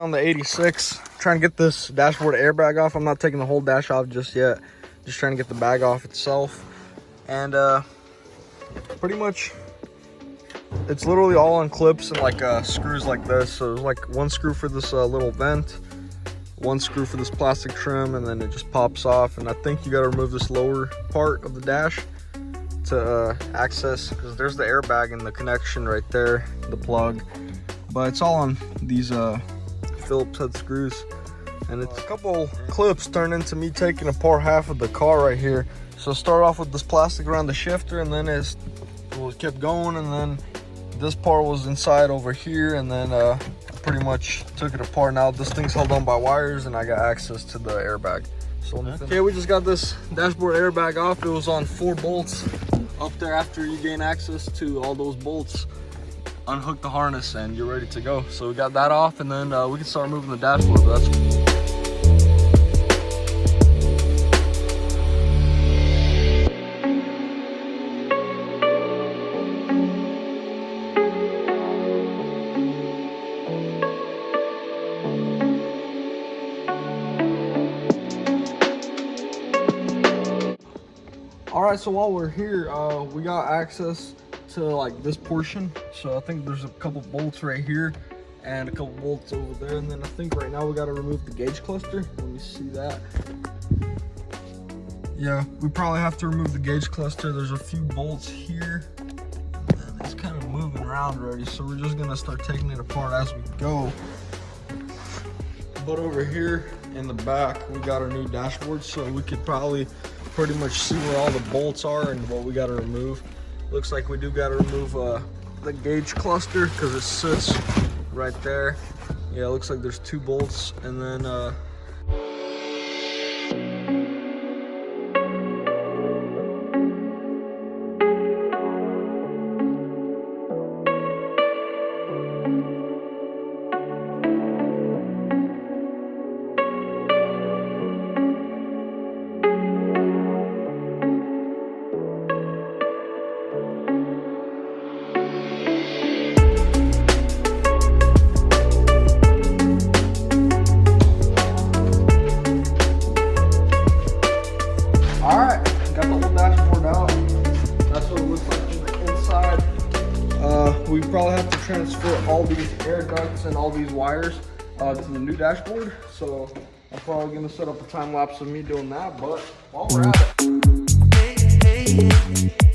On the 86, trying to get this dashboard airbag off. I'm not taking the whole dash off just yet. Just trying to get the bag off itself. And pretty much, it's literally all on clips and like screws like this. So there's like one screw for this little vent, one screw for this plastic trim, and then it just pops off. And I think you got to remove this lower part of the dash to access, because there's the airbag and the connection right there, the plug. But it's all on these Phillips head screws, and it's a couple clips turned into me taking apart half of the car right here. So start off with this plastic around the shifter, and then it kept going, and then this part was inside over here, and then pretty much took it apart. Now this thing's held on by wires, and I got access to the airbag. So okay, we just got this dashboard airbag off. It was on 4 bolts up there. After you gain access to all those bolts, unhook the harness and you're ready to go. So we got that off, and then we can start moving the dashboard. But that's all right. So while we're here, we got access to like this portion. So I think there's a couple bolts right here and a couple bolts over there, and then I think right now we got to remove the gauge cluster. Let me see that. Yeah, we probably have to remove the gauge cluster. There's a few bolts here and it's kind of moving around already, so we're just gonna start taking it apart as we go. But over here in the back we got our new dashboard, so we could probably pretty much see where all the bolts are and what we got to remove. Looks like we do got to remove the gauge cluster because it sits right there. Yeah, it looks like there's 2 bolts, and then we probably have to transfer all these air ducts and all these wires to the new dashboard. So I'm probably gonna set up a time lapse of me doing that, but while we're at it.